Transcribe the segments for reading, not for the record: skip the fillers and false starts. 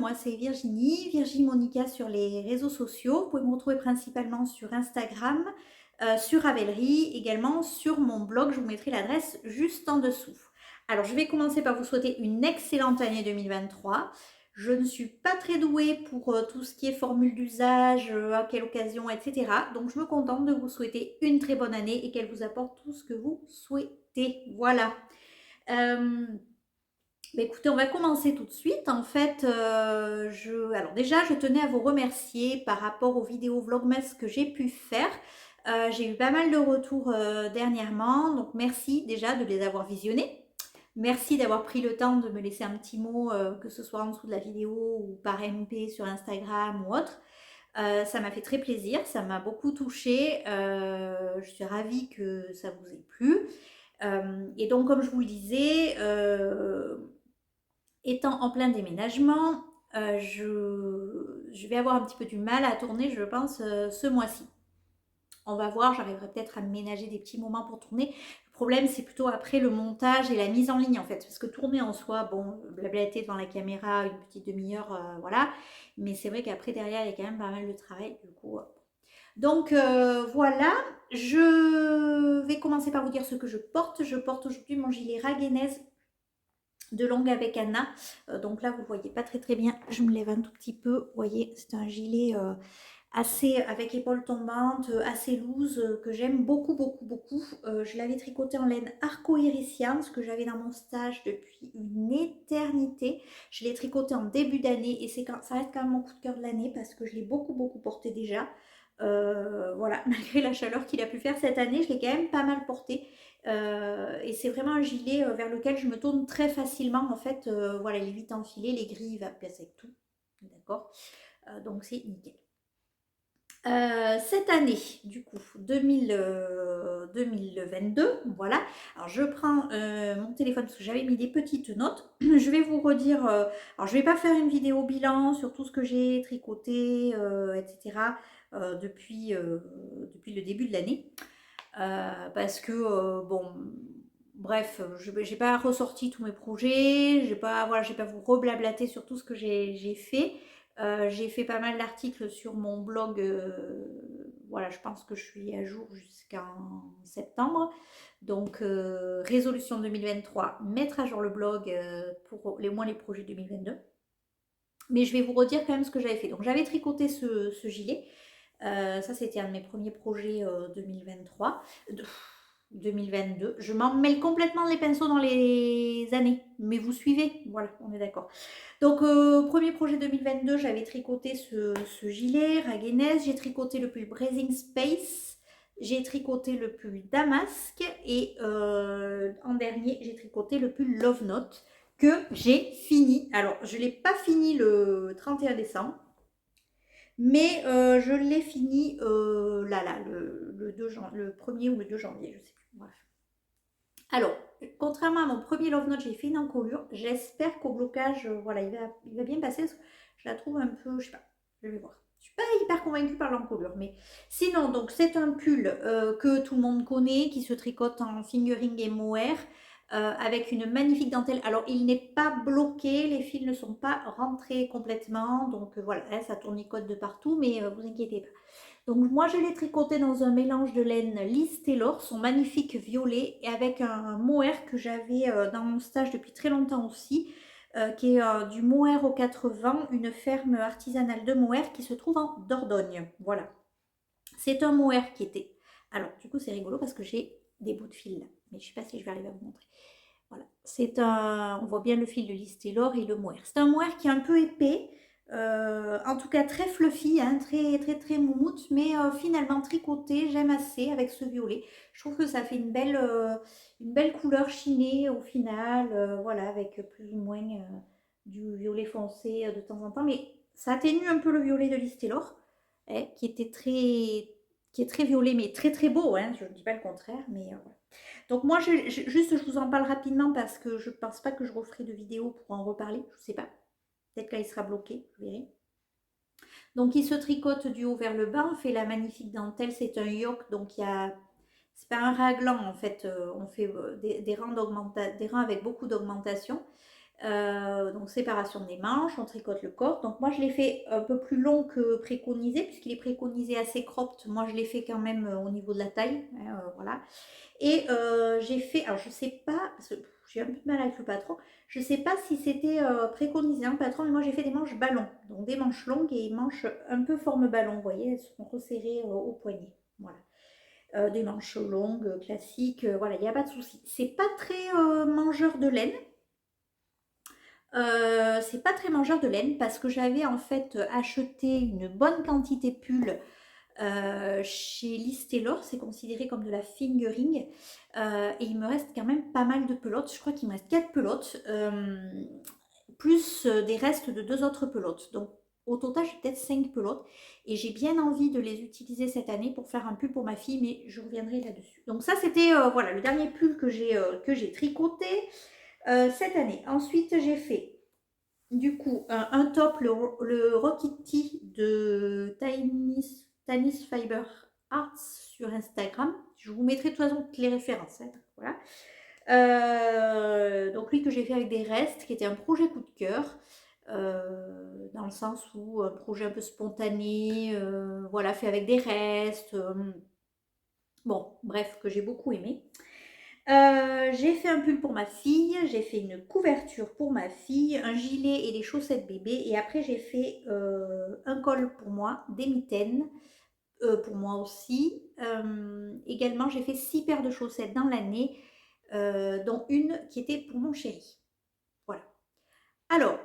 moi c'est Virginie, Virginie Monica sur les réseaux sociaux. Vous pouvez me retrouver principalement sur Instagram, sur Ravelry, également sur mon blog. Je vous mettrai l'adresse juste en dessous. Alors je vais commencer par vous souhaiter une excellente année 2023. Je ne suis pas très douée pour tout ce qui est formule d'usage, à quelle occasion, etc. Donc je me contente de vous souhaiter une très bonne année et qu'elle vous apporte tout ce que vous souhaitez. Voilà. Euh, Bah, écoutez, on va commencer tout de suite. En fait, alors déjà, je tenais à vous remercier par rapport aux vidéos Vlogmas que j'ai pu faire. J'ai eu pas mal de retours dernièrement, donc merci déjà de les avoir visionnés. Merci d'avoir pris le temps de me laisser un petit mot, que ce soit en dessous de la vidéo ou par MP sur Instagram ou autre. Ça m'a fait très plaisir, ça m'a beaucoup touchée. Je suis ravie que ça vous ait plu. Et donc, comme je vous le disais, étant en plein déménagement, je vais avoir un petit peu du mal à tourner, je pense, ce mois-ci. On va voir, j'arriverai peut-être à ménager des petits moments pour tourner. Le problème, c'est plutôt après le montage et la mise en ligne, en fait. Parce que tourner en soi, bon, blablater devant la caméra une petite demi-heure, voilà. Mais c'est vrai qu'après, derrière, il y a quand même pas mal de travail. Du coup, donc voilà, je vais commencer par vous dire ce que je porte. Je porte aujourd'hui mon gilet Raguenaise de longue avec Anna. Donc là, vous ne voyez pas très très bien. Je me lève un tout petit peu. Vous voyez, c'est un gilet assez avec épaules tombantes, assez loose, que j'aime beaucoup beaucoup beaucoup. Je l'avais tricoté en laine arco-irisien, ce que j'avais dans mon stage depuis une éternité. Je l'ai tricoté en début d'année et ça reste quand même mon coup de cœur de l'année parce que je l'ai beaucoup beaucoup porté déjà. Voilà, malgré la chaleur qu'il a pu faire cette année, je l'ai quand même pas mal porté. Et c'est vraiment un gilet vers lequel je me tourne très facilement. En fait, voilà, il est vite enfilé, les grilles, il va passer avec tout. D'accord. Donc c'est nickel. Cette année, du coup, 2022, voilà. Alors je prends mon téléphone parce que j'avais mis des petites notes. Je vais vous redire, alors je vais pas faire une vidéo bilan sur tout ce que j'ai tricoté, etc. Depuis le début de l'année. Parce que, bon, bref, je n'ai pas ressorti tous mes projets, voilà, j'ai pas vous reblablater sur tout ce que j'ai fait. J'ai fait pas mal d'articles sur mon blog. Voilà, je pense que je suis à jour jusqu'en septembre. Donc, résolution 2023, mettre à jour le blog pour les moins les projets 2022. Mais je vais vous redire quand même ce que j'avais fait. Donc, j'avais tricoté ce gilet. Ça, c'était un de mes premiers projets 2023. 2022. Je m'en mêle complètement les pinceaux dans les années, mais vous suivez, voilà, on est d'accord. Donc, premier projet 2022, j'avais tricoté ce gilet Raguenaise, j'ai tricoté le pull Breathing Space, j'ai tricoté le pull Damask et en dernier, j'ai tricoté le pull Love Note que j'ai fini. Alors, je ne l'ai pas fini le 31 décembre, mais je l'ai fini là, le 1er ou le 2 janvier, je sais plus. Bref. Alors, contrairement à mon premier Love Note, j'ai fait une encolure. J'espère qu'au blocage, voilà, il va bien passer. Parce que je la trouve un peu, je sais pas, je vais voir. Je suis pas hyper convaincue par l'encolure, mais sinon, donc c'est un pull que tout le monde connaît, qui se tricote en fingering et mohair, avec une magnifique dentelle. Alors, il n'est pas bloqué, les fils ne sont pas rentrés complètement, donc voilà, hein, ça tournicote de partout, mais vous inquiétez pas. Donc moi je l'ai tricoté dans un mélange de laine Liz Taylor, son magnifique violet, et avec un mohair que j'avais dans mon stage depuis très longtemps aussi, qui est du mohair aux 80, une ferme artisanale de mohair qui se trouve en Dordogne. Voilà. C'est un mohair qui était... Alors du coup c'est rigolo parce que j'ai des bouts de fil là, mais je ne sais pas si je vais arriver à vous montrer. Voilà, on voit bien le fil de Liz Taylor et le mohair. C'est un mohair qui est un peu épais, en tout cas très fluffy, hein, très très très moumoute, mais finalement tricoté, j'aime assez avec ce violet. Je trouve que ça fait une belle couleur chinée au final, voilà, avec plus ou moins du violet foncé de temps en temps, mais ça atténue un peu le violet de Liz Taylor, hein, qui est très violet, mais très très beau, hein, je ne dis pas le contraire, mais voilà. Donc moi, juste, je vous en parle rapidement parce que je ne pense pas que je referai de vidéo pour en reparler. Je ne sais pas. Peut-être qu'il sera bloqué, je verrai. Donc il se tricote du haut vers le bas. On fait la magnifique dentelle. C'est un yoke, donc il y a... C'est pas un raglan en fait. On fait des rangs avec beaucoup d'augmentation. Donc séparation des manches, on tricote le corps. Donc moi je l'ai fait un peu plus long que préconisé, puisqu'il est préconisé assez cropped. Moi je l'ai fait quand même au niveau de la taille, hein, voilà. Et j'ai fait, alors je sais pas, parce que j'ai un peu de mal avec le patron, je sais pas si c'était préconisé un patron, mais moi j'ai fait des manches ballon, donc des manches longues et manches un peu forme ballon, vous voyez, elles sont resserrées au poignet, voilà. Des manches longues, classiques, voilà, il n'y a pas de souci. C'est pas très mangeur de laine, c'est pas très mangeur de laine parce que j'avais en fait acheté une bonne quantité de pulls chez Liz Taylor, c'est considéré comme de la fingering. Et il me reste quand même pas mal de pelotes. Je crois qu'il me reste 4 pelotes, plus des restes de 2 autres pelotes. Donc au total, j'ai peut-être 5 pelotes. Et j'ai bien envie de les utiliser cette année pour faire un pull pour ma fille, mais je reviendrai là-dessus. Donc ça, c'était voilà, le dernier pull que j'ai tricoté cette année. Ensuite, j'ai fait du coup un top, le Rockity de Tanis Fiber Arts sur Instagram. Je vous mettrai de toute façon toutes les références, hein, voilà. Donc lui que j'ai fait avec des restes, qui était un projet coup de cœur, dans le sens où un projet un peu spontané, voilà, fait avec des restes. Bon, bref, que j'ai beaucoup aimé. J'ai fait un pull pour ma fille, j'ai fait une couverture pour ma fille, un gilet et des chaussettes bébé. Et après, j'ai fait un col pour moi, des mitaines pour moi aussi. Également, j'ai fait 6 paires de chaussettes dans l'année, dont une qui était pour mon chéri. Voilà. Alors,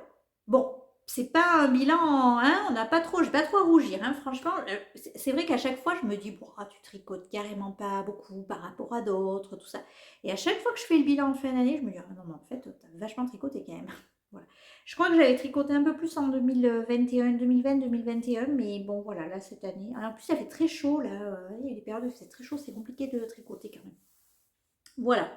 bon, c'est pas un bilan, hein, on n'a pas trop, j'ai pas trop à rougir, hein, franchement. C'est vrai qu'à chaque fois, je me dis, bon, ah, tu tricotes carrément pas beaucoup par rapport à d'autres, tout ça. Et à chaque fois que je fais le bilan en fin d'année, je me dis, ah non, mais en fait, t'as vachement tricoté quand même. Voilà. Je crois que j'avais tricoté un peu plus en 2021, 2020, 2021, mais bon, voilà, là, cette année. Alors, en plus, ça fait très chaud, là. Il y a des périodes où c'est très chaud, c'est compliqué de tricoter quand même. Voilà.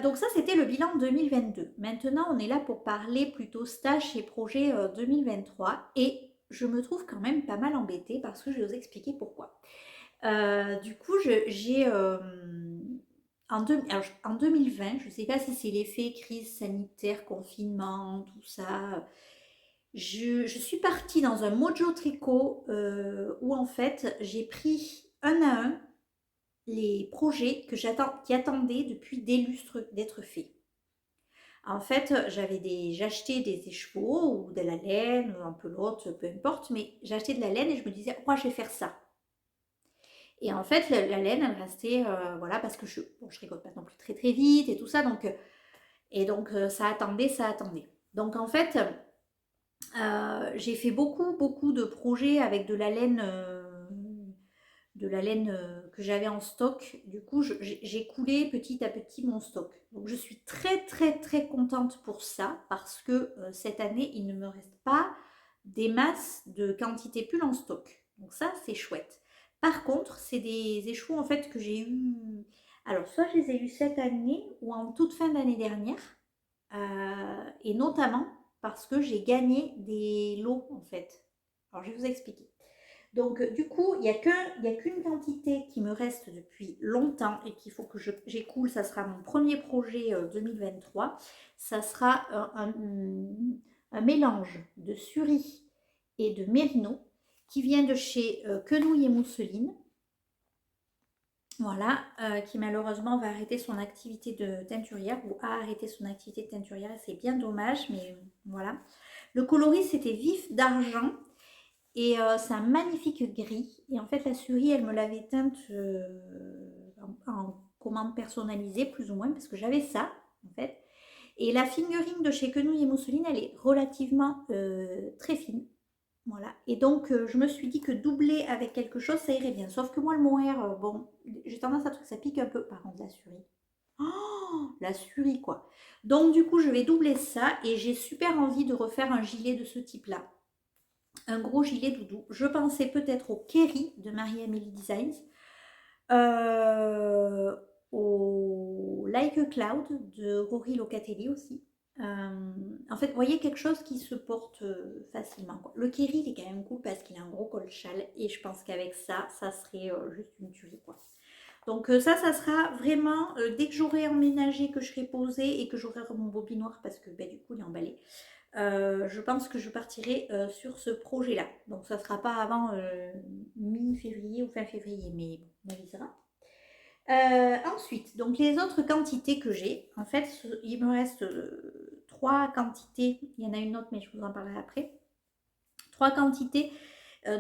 Donc ça, c'était le bilan 2022. Maintenant, on est là pour parler plutôt stage et projet 2023. Et je me trouve quand même pas mal embêtée parce que je vais vous expliquer pourquoi. Du coup, j'ai en 2020, je ne sais pas si c'est l'effet crise sanitaire, confinement, tout ça. Je suis partie dans un mojo tricot où en fait j'ai pris un à un les projets qui attendaient depuis des lustres d'être faits. En fait, j'achetais des écheveaux ou de la laine, ou un pelote, peu importe, mais j'achetais de la laine et je me disais, moi je vais faire ça. Et en fait, la laine, elle restait, voilà, parce que je tricote pas non plus très très vite et tout ça, donc ça attendait, ça attendait. Donc en fait, j'ai fait beaucoup de projets avec de la laine que j'avais en stock. Du coup, j'ai coulé petit à petit mon stock. Donc, je suis très contente pour ça parce que cette année, il ne me reste pas des masses de quantité pull en stock. Donc, ça, c'est chouette. Par contre, c'est des échoues en fait que j'ai eu. Alors, soit je les ai eu cette année ou en toute fin d'année dernière. Et notamment parce que j'ai gagné des lots en fait. Alors, je vais vous expliquer. Donc, du coup, il n'y a qu'une quantité qui me reste depuis longtemps et qu'il faut que j'écoule. Ça sera mon premier projet 2023. Ça sera un mélange de Suri et de Mérino qui vient de chez Quenouille et Mousseline. Voilà, qui malheureusement va arrêter son activité de teinturière ou a arrêté son activité de teinturière. Et c'est bien dommage, mais voilà. Le coloris, c'était vif d'argent. Et c'est un magnifique gris. Et en fait, la souris, elle me l'avait teinte en commande personnalisée, plus ou moins, parce que j'avais ça, en fait. Et la fingering de chez Quenouille et Mousseline, elle est relativement très fine. Voilà. Et donc, je me suis dit que doubler avec quelque chose, ça irait bien. Sauf que moi, le mohair, bon, j'ai tendance à trouver que ça pique un peu. Par contre, la souris. Oh, la souris, quoi. Donc, du coup, je vais doubler ça. Et j'ai super envie de refaire un gilet de ce type-là, un gros gilet doudou. Je pensais peut-être au Kerry de Marie-Amélie Designs, au Like a Cloud de Rory Locatelli aussi. En fait, vous voyez, quelque chose qui se porte facilement, quoi. Le Kerry, il est quand même cool parce qu'il a un gros col châle et je pense qu'avec ça, ça serait juste une tuerie, quoi. Donc ça sera vraiment, dès que j'aurai emménagé, que je serai posée et que j'aurai mon bobinoir parce que ben, du coup il est emballé, je pense que je partirai sur ce projet-là. Donc ça ne sera pas avant mi-février ou fin février, mais bon, on avisera. Ensuite, donc les autres quantités que j'ai, en fait, il me reste trois quantités. Il y en a une autre, mais je vous en parlerai après. Trois quantités.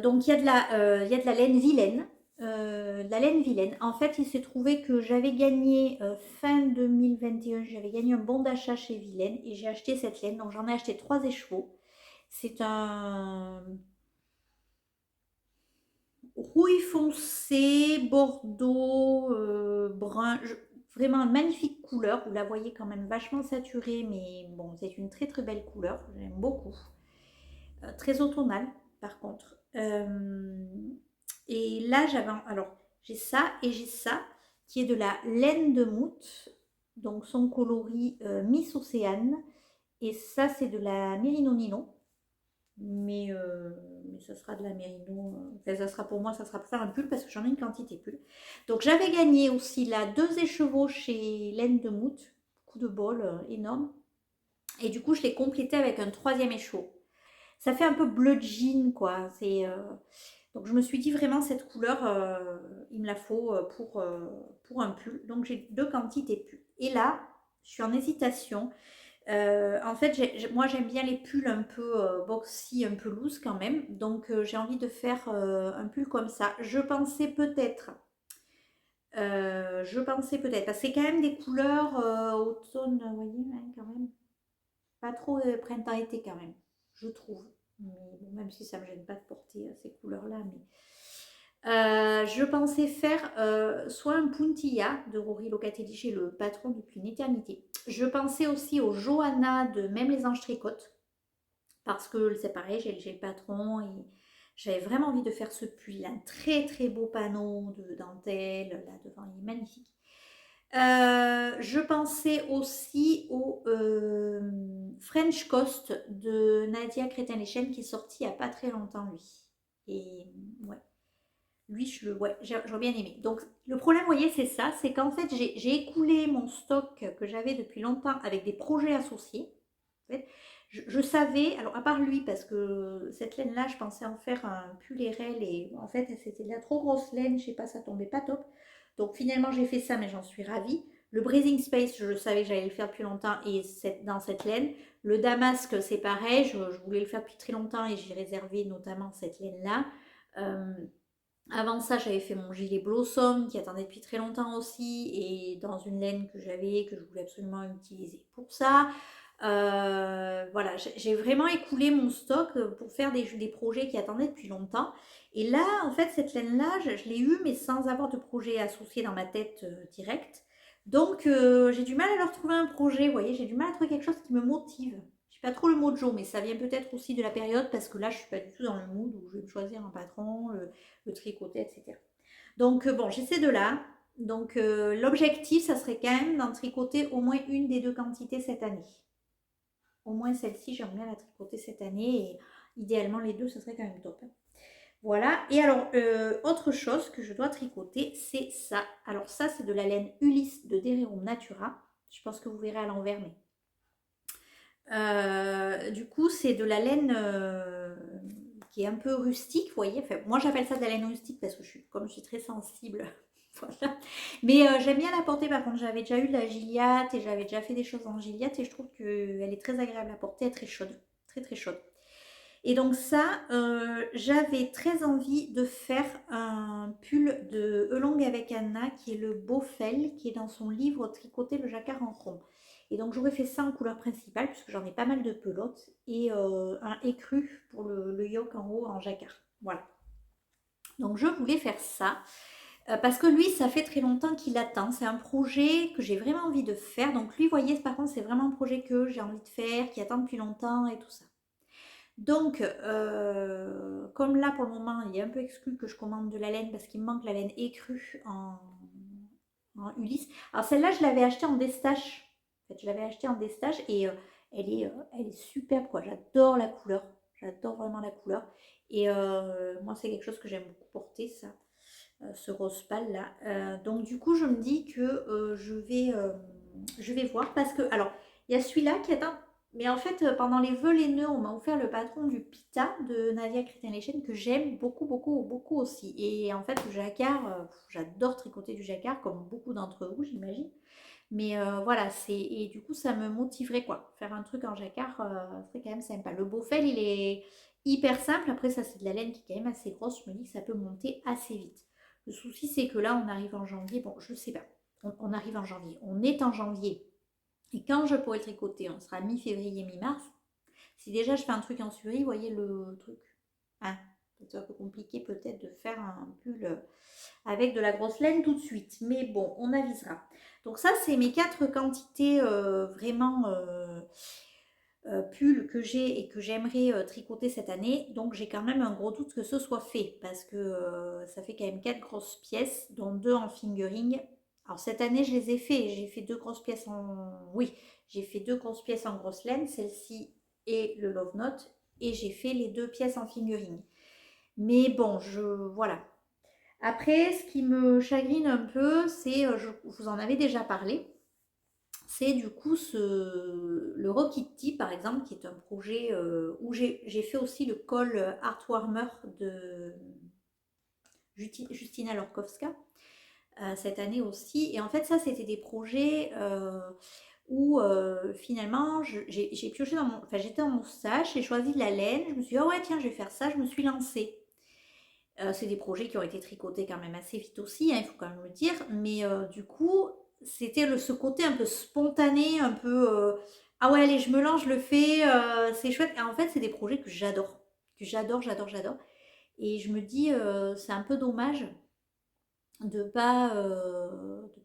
Donc il y a de la laine vilaine. La laine vilaine. En fait, il s'est trouvé que j'avais gagné fin 2021, j'avais gagné un bon d'achat chez Vilaine et j'ai acheté cette laine. Donc j'en ai acheté trois écheveaux. C'est un rouille foncé, bordeaux, brun. Vraiment une magnifique couleur. Vous la voyez quand même vachement saturée, mais bon, c'est une très très belle couleur. J'aime beaucoup. Très automnale, par contre. Et là, alors, j'ai ça et j'ai ça, qui est de la laine de moute. Donc, son coloris Miss Océane. Et ça, c'est de la Merino Nino. Mais ça sera de la mérino. Enfin, ça sera pour moi, ça sera pour faire un pull parce que j'en ai une quantité pull. Donc j'avais gagné aussi là deux écheveaux chez Laine de Moute, coup de bol énorme. Et du coup, je l'ai complété avec un troisième écheveau. Ça fait un peu bleu jean quoi. Donc je me suis dit vraiment cette couleur, il me la faut pour un pull. Donc j'ai deux quantités pull. Et là, je suis en hésitation. En fait, moi j'aime bien les pulls un peu boxy, un peu loose quand même. Donc j'ai envie de faire un pull comme ça. Je pensais peut-être, parce que c'est quand même des couleurs automne, vous voyez, hein, quand même. Pas trop printemps-été quand même, je trouve. Mais bon, même si ça me gêne pas de porter ces couleurs-là, mais je pensais faire soit un puntilla de Rory Locatelli chez le patron depuis une éternité. Je pensais aussi au Johanna de Même les anges tricotent parce que c'est pareil, j'ai le patron et j'avais vraiment envie de faire ce pull. Un très très beau panneau de dentelle là devant, il est magnifique. Je pensais aussi au French Coast de Nadia Crétin-Lechen qui est sorti il n'y a pas très longtemps lui. Et ouais. Lui, ouais, j'aurais bien aimé. Donc, le problème, vous voyez, c'est ça, c'est qu'en fait, j'ai écoulé mon stock que j'avais depuis longtemps avec des projets associés. En fait, je savais, alors à part lui, parce que cette laine-là, je pensais en faire un pull RL et en fait, c'était de la trop grosse laine, je sais pas, ça tombait pas top. Donc finalement, j'ai fait ça, mais j'en suis ravie. Le Breathing Space, je savais que j'allais le faire depuis longtemps et dans cette laine. Le Damasque, c'est pareil, je voulais le faire depuis très longtemps et j'ai réservé notamment cette laine-là. Euh, Avant ça, j'avais fait mon gilet Blossom qui attendait depuis très longtemps aussi et dans une laine que j'avais, que je voulais absolument utiliser pour ça. Voilà, j'ai vraiment écoulé mon stock pour faire des projets qui attendaient depuis longtemps. Et là, en fait, cette laine-là, je l'ai eue, mais sans avoir de projet associé dans ma tête direct. Donc, j'ai du mal à leur trouver un projet, vous voyez, j'ai du mal à trouver quelque chose qui me motive. Je sais pas trop le mojo, mais ça vient peut-être aussi de la période parce que là, je suis pas du tout dans le mood où je vais me choisir un patron, le tricoter, etc. Donc, bon, j'essaie de là. Donc, l'objectif, ça serait quand même d'en tricoter au moins une des deux quantités cette année. Au moins celle-ci, j'aimerais bien la tricoter cette année et idéalement les deux, ça serait quand même top. Voilà. Et alors, autre chose que je dois tricoter, c'est ça. Alors, ça, c'est de la laine Ulysse de Dererum Natura. Je pense que vous verrez à l'envers, mais du coup, c'est de la laine qui est un peu rustique, vous voyez. Enfin, moi, j'appelle ça de la laine rustique parce que comme je suis très sensible, voilà. Mais j'aime bien la porter. Par contre, j'avais déjà eu de la giliate et j'avais déjà fait des choses en giliate et je trouve qu'elle est très agréable à porter, elle est très chaude, très très chaude. Et donc ça, j'avais très envie de faire un pull de Elong avec Anna qui est le Beaufel, qui est dans son livre Tricoter le jacquard en rond. Et donc j'aurais fait ça en couleur principale puisque j'en ai pas mal de pelotes et un écru pour le yoke en haut en jacquard. Voilà. Donc je voulais faire ça parce que lui, ça fait très longtemps qu'il attend. C'est un projet que j'ai vraiment envie de faire. Donc lui, vous voyez, par contre, c'est vraiment un projet que j'ai envie de faire, qui attend depuis longtemps et tout ça. Donc, comme là pour le moment, il est un peu exclu que je commande de la laine parce qu'il me manque la laine écrue en Ulysse. Alors celle-là, je l'avais achetée en destache. En fait, je l'avais achetée en destache et elle est superbe quoi. J'adore la couleur. J'adore vraiment la couleur. Et moi, c'est quelque chose que j'aime beaucoup porter ça. ce rose pâle là. Donc du coup, je me dis que je vais voir parce que, alors, il y a celui-là qui est un... Mais en fait, pendant les vœux les nœuds, on m'a offert le patron du Pita de Nadia Christian que j'aime beaucoup, beaucoup, beaucoup aussi. Et en fait, le jacquard, j'adore tricoter du jacquard, comme beaucoup d'entre vous, j'imagine. Mais voilà, et du coup, ça me motiverait quoi. Faire un truc en jacquard, serait quand même sympa. Le Beaufel, il est hyper simple. Après, ça, c'est de la laine qui est quand même assez grosse. Je me dis que ça peut monter assez vite. Le souci, c'est que là, on arrive en janvier. Bon, je sais pas. On arrive en janvier. On est en janvier. Et quand je pourrai le tricoter, on sera mi-février, mi-mars. Si déjà je fais un truc en surie, vous voyez le truc. Hein, c'est un peu compliqué peut-être de faire un pull avec de la grosse laine tout de suite. Mais bon, on avisera. Donc ça, c'est mes 4 quantités vraiment pulls que j'ai et que j'aimerais tricoter cette année. Donc j'ai quand même un gros doute que ce soit fait parce que ça fait quand même 4 grosses pièces, dont 2 en fingering. Alors cette année, je les ai fait. J'ai fait 2 grosses pièces en... Oui, j'ai fait 2 grosses pièces en grosse laine, celle-ci et le Love Note. Et j'ai fait les 2 pièces en fingering. Mais bon, voilà. Après, ce qui me chagrine un peu, c'est, je vous en avais déjà parlé, c'est du coup le Rokitty par exemple, qui est un projet où j'ai fait aussi le col Heartwarmer de Justina Lorkowska cette année aussi. Et en fait, ça, c'était des projets où finalement, j'ai pioché dans mon... Enfin, j'étais dans mon stage, j'ai choisi de la laine, je me suis dit, ah ouais, tiens, je vais faire ça, je me suis lancée. C'est des projets qui ont été tricotés quand même assez vite aussi, hein, il faut quand même le dire. Mais du coup, c'était ce côté un peu spontané, un peu ah ouais, allez, je me lance, je le fais, c'est chouette. Et en fait, c'est des projets que j'adore, j'adore. Et je me dis, c'est un peu dommage de pas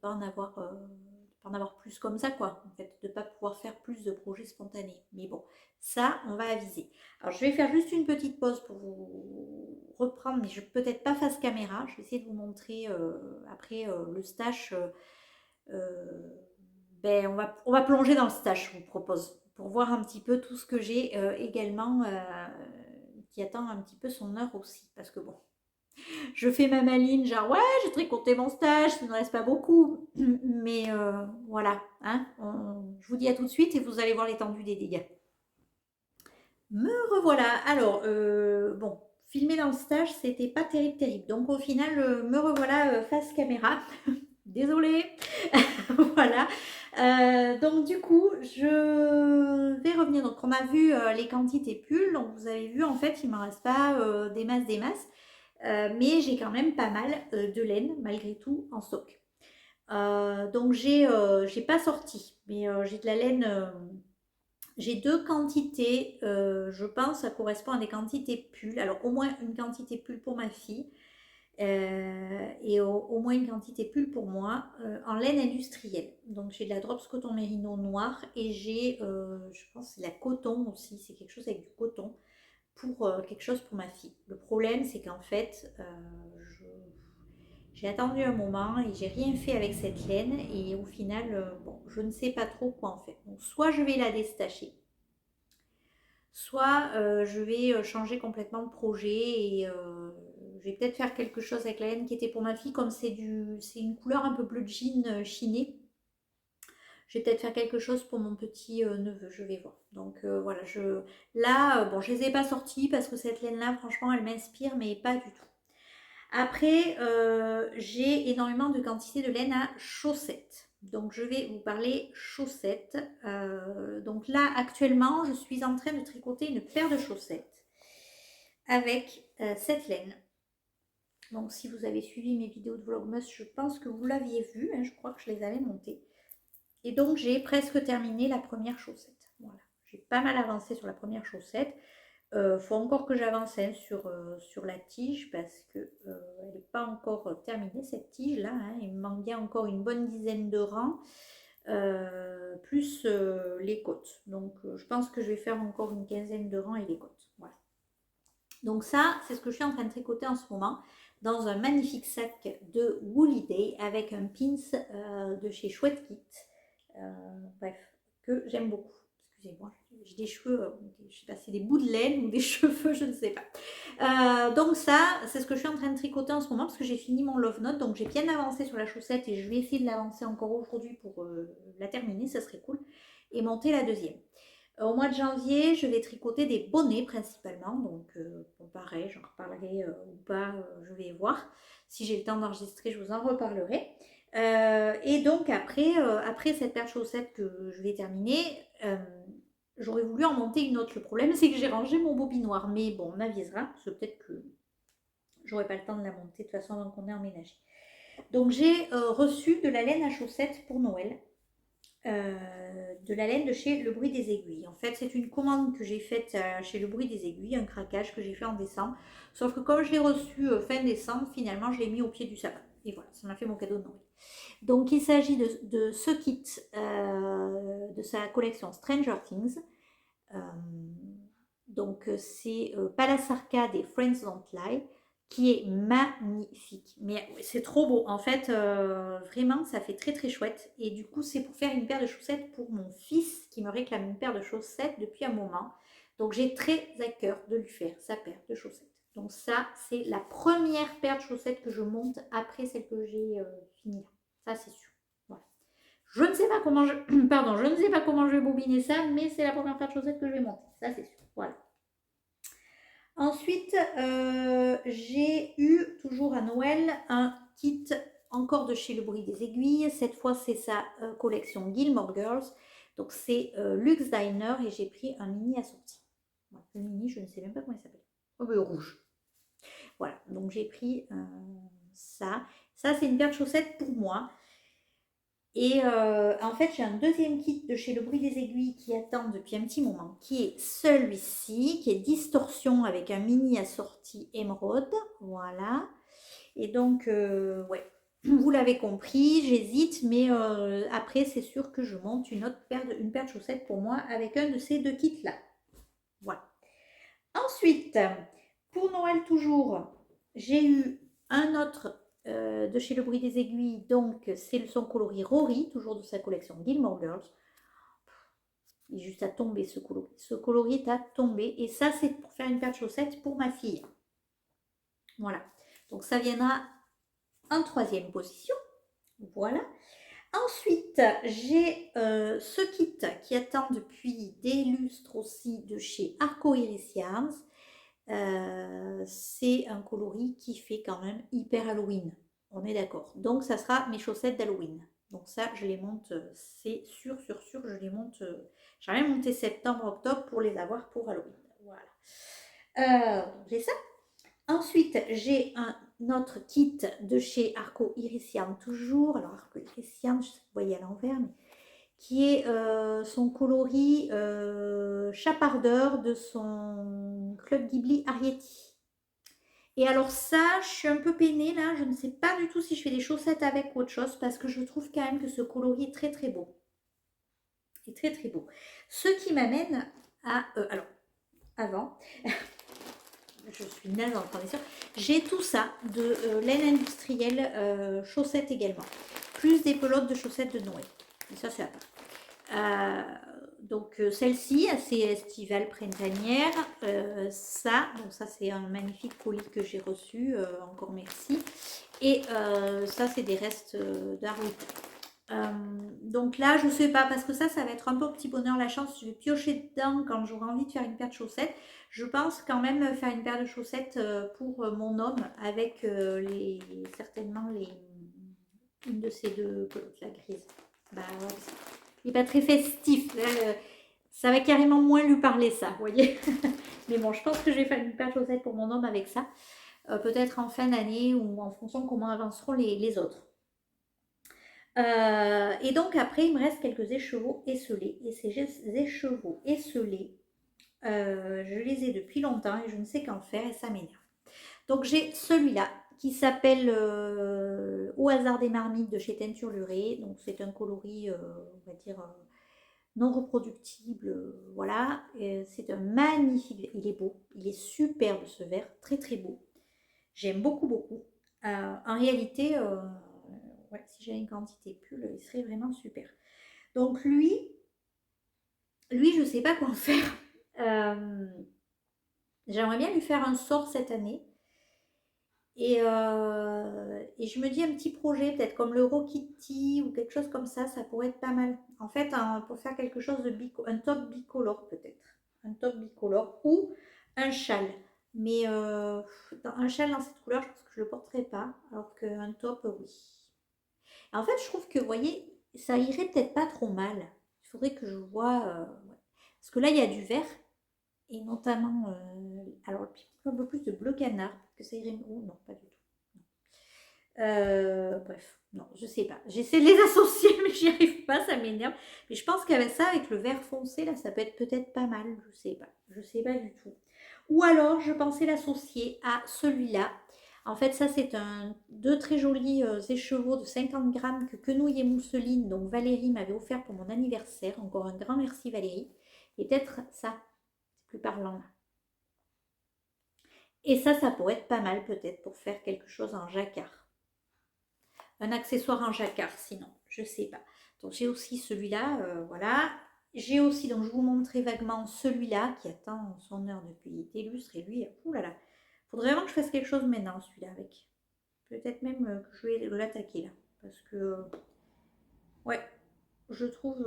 en avoir plus comme ça, quoi. En fait, de pas pouvoir faire plus de projets spontanés. Mais bon, ça, on va aviser. Alors, je vais faire juste une petite pause pour vous reprendre, mais je peut-être pas face caméra. Je vais essayer de vous montrer après le stash. Ben, on va plonger dans le stash, je vous propose, pour voir un petit peu tout ce que j'ai également qui attend un petit peu son heure aussi. Parce que bon, je fais ma maline, genre ouais, j'ai tricoté mon stage, il ne reste pas beaucoup. Mais voilà, hein, je vous dis à tout de suite et vous allez voir l'étendue des dégâts. Me revoilà. Alors, bon, filmer dans le stage, c'était pas terrible. Donc au final, me revoilà face caméra. Désolée. Voilà. Donc du coup, je vais revenir. Donc on a vu les quantités pulls. Donc vous avez vu, en fait, il ne m'en reste pas des masses. Mais j'ai quand même pas mal de laine malgré tout en stock. Donc j'ai pas sorti, mais j'ai de la laine. J'ai 2 quantités, je pense, ça correspond à des quantités pulls. Alors au moins une quantité pull pour ma fille et au moins une quantité pull pour moi en laine industrielle. Donc j'ai de la Drops Coton Mérino noire et j'ai, je pense, la coton aussi. C'est quelque chose avec du coton pour quelque chose pour ma fille. Le problème, c'est qu'en fait, j'ai attendu un moment et j'ai rien fait avec cette laine et au final, bon, je ne sais pas trop quoi en faire. Donc, soit je vais la déstacher, soit je vais changer complètement de projet et je vais peut-être faire quelque chose avec la laine qui était pour ma fille, comme c'est une couleur un peu bleu jean chiné. Je vais peut-être faire quelque chose pour mon petit neveu, je vais voir. Donc voilà, là, bon, je les ai pas sortis parce que cette laine-là, franchement, elle m'inspire, mais pas du tout. Après, j'ai énormément de quantité de laine à chaussettes. Donc, je vais vous parler chaussettes. Donc là, actuellement, je suis en train de tricoter une paire de chaussettes avec cette laine. Donc, si vous avez suivi mes vidéos de Vlogmas, je pense que vous l'aviez vu. Hein, je crois que je les avais montées. Et donc, j'ai presque terminé la première chaussette. Voilà. J'ai pas mal avancé sur la première chaussette. Faut encore que j'avance sur la tige parce que elle n'est pas encore terminée cette tige là, hein. Il me manque bien encore une bonne dizaine de rangs plus les côtes. Donc je pense que je vais faire encore une quinzaine de rangs et les côtes. Voilà. Donc ça, c'est ce que je suis en train de tricoter en ce moment dans un magnifique sac de Wooliday avec un pins de chez Chouette Kit. Bref, que j'aime beaucoup. excusez-moi, j'ai des cheveux, je sais pas, c'est des bouts de laine ou des cheveux, je ne sais pas. Donc ça, c'est ce que je suis en train de tricoter en ce moment parce que j'ai fini mon love note, donc j'ai bien avancé sur la chaussette et je vais essayer de l'avancer encore aujourd'hui pour la terminer, ça serait cool, et monter la deuxième. Au mois de janvier, je vais tricoter des bonnets principalement, donc bon, pareil, j'en reparlerai ou pas, je vais voir. Si j'ai le temps d'enregistrer, je vous en reparlerai. Et donc après cette paire de chaussettes que je vais terminer, j'aurais voulu en monter une autre. Le problème, c'est que j'ai rangé mon bobinoir, mais bon, on avisera, parce que peut-être que j'aurai pas le temps de la monter de toute façon avant qu'on ait emménagé. Donc j'ai reçu de la laine à chaussettes pour Noël. De la laine de chez Le Bruit des Aiguilles. En fait, c'est une commande que j'ai faite chez Le Bruit des Aiguilles, un craquage que j'ai fait en décembre. Sauf que comme je l'ai reçu fin décembre, finalement, je l'ai mis au pied du sapin. Et voilà, ça m'a fait mon cadeau de Noël. Donc, il s'agit de ce kit de sa collection Stranger Things. Euh, donc, c'est Palace Arcade et Friends Don't Lie, qui est magnifique. Mais c'est trop beau. En fait, vraiment, ça fait très très chouette. Et du coup, c'est pour faire une paire de chaussettes pour mon fils qui me réclame une paire de chaussettes depuis un moment. Donc, j'ai très à cœur de lui faire sa paire de chaussettes. Donc, ça, c'est la première paire de chaussettes que je monte après celle que j'ai finie là. Ça, c'est sûr. Voilà. Je ne sais pas comment je... Pardon, je ne sais pas comment je vais bobiner ça, mais c'est la première paire de chaussettes que je vais monter. Ça, c'est sûr. Voilà. Ensuite, j'ai eu, toujours à Noël, un kit encore de chez Le Bruit des Aiguilles. Cette fois, c'est sa collection Gilmore Girls. Donc, c'est Luxe Diner et j'ai pris un mini assorti. Voilà, le mini, je ne sais même pas comment il s'appelle. Oh, le rouge. Voilà, donc j'ai pris ça. Ça, c'est une paire de chaussettes pour moi. Et en fait, j'ai un deuxième kit de chez Le Bruit des Aiguilles qui attend depuis un petit moment, qui est celui-ci, qui est Distorsion avec un mini assorti émeraude. Voilà. Et donc, ouais, vous l'avez compris, j'hésite, mais après, c'est sûr que je monte une paire de chaussettes pour moi avec un de ces deux kits-là. Voilà. Ensuite, pour Noël toujours, j'ai eu un autre de chez Le Bruit des Aiguilles, donc c'est son coloris Rory, toujours de sa collection Gilmore Girls. Il est juste à tomber ce coloris. Ce coloris est à tomber. Et ça, c'est pour faire une paire de chaussettes pour ma fille. Voilà. Donc ça viendra en troisième position. Voilà. Ensuite, j'ai ce kit qui attend depuis des lustres aussi de chez Arco Iris Yarns. C'est un coloris qui fait quand même hyper Halloween. On est d'accord. Donc ça sera mes chaussettes d'Halloween. Donc ça, je les monte, c'est sûr, je les monte. J'aimerais monter septembre, octobre pour les avoir pour Halloween. Voilà. J'ai ça. Ensuite, j'ai un autre kit de chez Arco Iris Yarn toujours. Alors Arco Iris Yarn, je sais que vous voyez à l'envers, mais qui est son coloris chapardeur de son Club Ghibli Arietti. Et alors ça, je suis un peu peinée là, je ne sais pas du tout si je fais des chaussettes avec ou autre chose parce que je trouve quand même que ce coloris est très très beau. C'est très très beau. Ce qui m'amène à... alors, avant, je suis naze en fournisseur, j'ai tout ça de laine industrielle, chaussettes également. Plus des pelotes de chaussettes de Noël. Et ça, c'est à part. Donc celle-ci, assez estivale printanière. Donc ça c'est un magnifique colis que j'ai reçu, encore merci. Et ça c'est des restes d'Arwita. Donc là je sais pas parce que ça va être un peu au petit bonheur la chance. Je vais piocher dedans quand j'aurai envie de faire une paire de chaussettes. Je pense quand même faire une paire de chaussettes pour mon homme avec certainement une de ces deux pelotes, la grise. Bah ouais, il n'est pas très festif. Ça va carrément moins lui parler ça, vous voyez. Mais bon, je pense que je vais faire une paire de chaussettes pour mon homme avec ça. Peut-être en fin d'année ou en fonction de comment avanceront les autres. Et donc après, il me reste quelques écheveaux esselés. Et ces écheveaux esselés, je les ai depuis longtemps et je ne sais qu'en faire et ça m'énerve. Donc j'ai celui-là qui s'appelle Au hasard des marmites de chez Teinture Lurée. Donc c'est un coloris, on va dire, non reproductible. Voilà. C'est un magnifique, il est beau, il est superbe ce vert, très très beau. J'aime beaucoup beaucoup. En réalité, ouais, si j'avais une quantité pull, il serait vraiment super. Donc lui, Lui, je sais pas quoi en faire. Euh, J'aimerais bien lui faire un sort cette année. Et je me dis un petit projet, peut-être comme le Rokiti ou quelque chose comme ça pourrait être pas mal. En fait, pour faire quelque chose de un top bicolore peut-être. Un top bicolore ou un châle. Mais un châle dans cette couleur, je pense que je le porterai pas, alors qu'un top, oui. En fait, je trouve que, vous voyez, ça irait peut-être pas trop mal. Il faudrait que je vois. Ouais. Parce que là, il y a du vert, et notamment, alors un peu plus de bleu canard, que ça irait. Oh non, pas du tout. Bref, non, je sais pas. J'essaie de les associer, mais j'y arrive pas, ça m'énerve. Mais je pense qu'avec ça, avec le vert foncé, là, ça peut être peut-être pas mal. Je sais pas. Je sais pas du tout. Ou alors, je pensais l'associer à celui-là. En fait, ça, c'est deux très jolis écheveaux de 50 grammes que Quenouille et Mousseline, donc Valérie m'avait offert pour mon anniversaire. Encore un grand merci, Valérie. Et peut-être ça, c'est plus parlant là. Et ça pourrait être pas mal peut-être pour faire quelque chose en jacquard. Un accessoire en jacquard, sinon, je sais pas. Donc j'ai aussi celui-là, voilà. J'ai aussi, donc je vous montrais vaguement celui-là qui attend son heure depuis. Il est illustre et lui, oulala. Faudrait vraiment que je fasse quelque chose maintenant, celui-là, avec. Peut-être même que je vais l'attaquer là. Parce que, ouais, je trouve,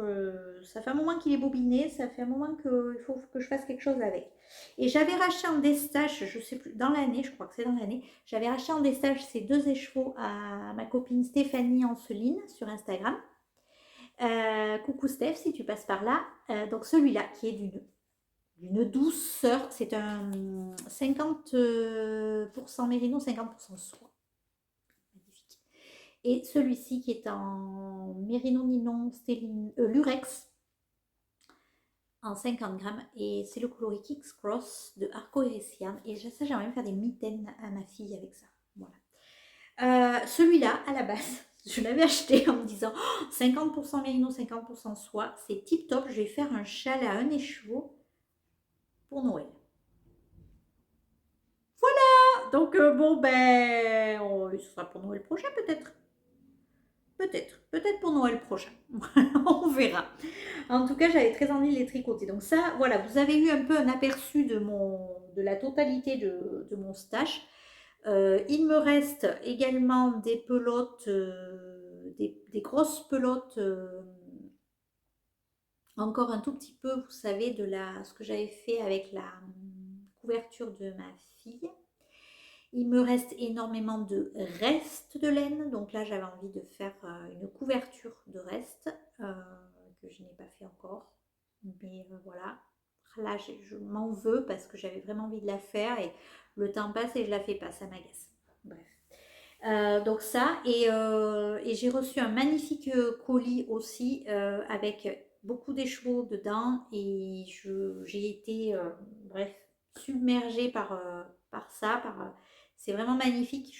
ça fait un moment qu'il est bobiné, ça fait un moment qu'il faut que je fasse quelque chose avec. Et j'avais racheté en destage, je sais plus, dans l'année, je crois que c'est dans l'année, j'avais racheté en destage ces deux écheveaux à ma copine Stéphanie Anceline sur Instagram. Coucou Steph, si tu passes par là. Donc celui-là qui est d'une douceur, c'est un 50% mérino, 50% soie. Magnifique. Et celui-ci qui est en mérino nylon lurex en 50 grammes et c'est le coloris Kicks Cross de Arco Heresian et ça j'aimerais même faire des mitaines à ma fille avec ça. Voilà. Celui-là à la base je l'avais acheté en me disant oh, 50% mérino, 50% soie, c'est tip top, je vais faire un châle à un écheveau pour Noël. Voilà, donc bon ben ce sera pour Noël prochain peut-être. Peut-être pour Noël prochain. On verra. En tout cas, j'avais très envie de les tricoter. Donc ça, voilà, vous avez eu un peu un aperçu de la totalité de mon stash. Il me reste également des pelotes, des grosses pelotes, encore un tout petit peu, vous savez, ce que j'avais fait avec la couverture de ma fille. Il me reste énormément de restes de laine. Donc là, j'avais envie de faire une couverture de restes que je n'ai pas fait encore. Mais voilà. Là, je m'en veux parce que j'avais vraiment envie de la faire et le temps passe et je la fais pas. Ça m'agace. Bref. Donc ça. Et j'ai reçu un magnifique colis aussi avec beaucoup d'écheveaux dedans. Et j'ai été, bref, submergée par ça, c'est vraiment magnifique.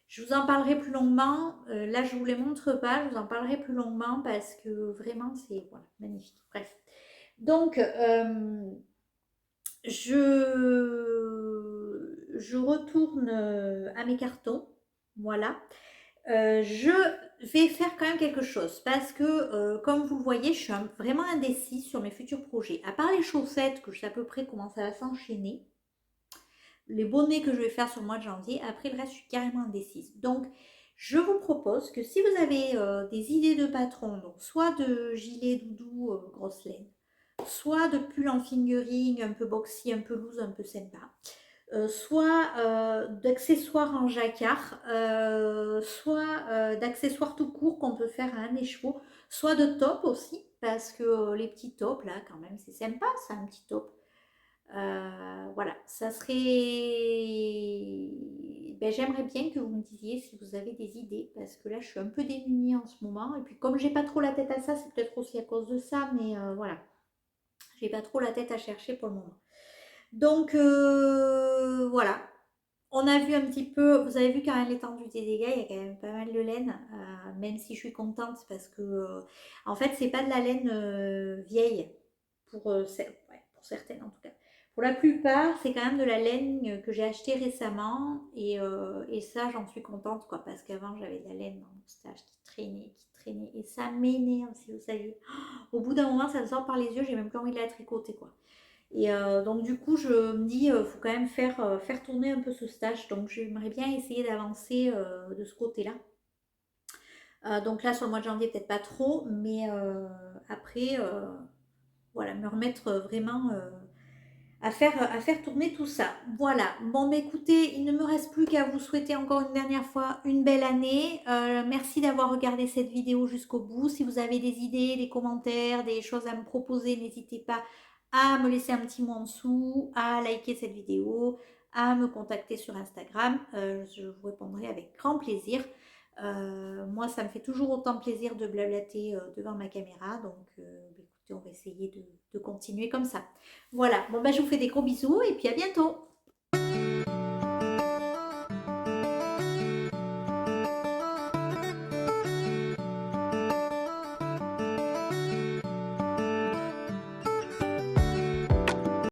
Je vous en parlerai plus longuement. Là, je ne vous les montre pas. Je vous en parlerai plus longuement parce que vraiment, c'est voilà, magnifique. Bref. Donc, je retourne à mes cartons. Voilà. Je vais faire quand même quelque chose parce que, comme vous le voyez, je suis vraiment indécise sur mes futurs projets. À part les chaussettes, que je sais à peu près comment ça va s'enchaîner, les bonnets que je vais faire sur le mois de janvier. Après le reste, je suis carrément indécise. Donc, je vous propose que si vous avez des idées de patron, donc soit de gilet doudou grosse laine, soit de pull en fingering un peu boxy, un peu loose, un peu sympa, soit d'accessoires en jacquard, soit d'accessoires tout court qu'on peut faire à un écheveau, soit de top aussi, parce que les petits tops là, quand même, c'est sympa ça, un petit top. Voilà, ça serait. Ben, j'aimerais bien que vous me disiez si vous avez des idées, parce que là je suis un peu démunie en ce moment. Et puis comme j'ai pas trop la tête à ça, c'est peut-être aussi à cause de ça, mais voilà, j'ai pas trop la tête à chercher pour le moment. Donc voilà, on a vu un petit peu, vous avez vu quand même l'étendue des dégâts, il y a quand même pas mal de laine, même si je suis contente parce que en fait c'est pas de la laine vieille pour certaines en tout cas. Pour la plupart, c'est quand même de la laine que j'ai achetée récemment et ça j'en suis contente quoi parce qu'avant j'avais de la laine dans mon stage qui traînait, traîner. Et ça m'énerve, si vous saviez. Au bout d'un moment, ça me sort par les yeux, j'ai même plus envie de la tricoter, quoi. Et donc du coup, je me dis, faut quand même faire tourner un peu ce stage. Donc j'aimerais bien essayer d'avancer de ce côté-là. Donc là, sur le mois de janvier, peut-être pas trop, mais après, voilà, me remettre vraiment à faire tourner tout ça. Voilà. Bon, mais écoutez, il ne me reste plus qu'à vous souhaiter encore une dernière fois une belle année. Merci d'avoir regardé cette vidéo jusqu'au bout. Si vous avez des idées, des commentaires, des choses à me proposer, n'hésitez pas à me laisser un petit mot en dessous, à liker cette vidéo, à me contacter sur Instagram. Je vous répondrai avec grand plaisir. Moi, ça me fait toujours autant plaisir de blablater devant ma caméra. Donc, écoutez, on va essayer de continuer comme ça. Voilà, bon ben je vous fais des gros bisous et puis à bientôt.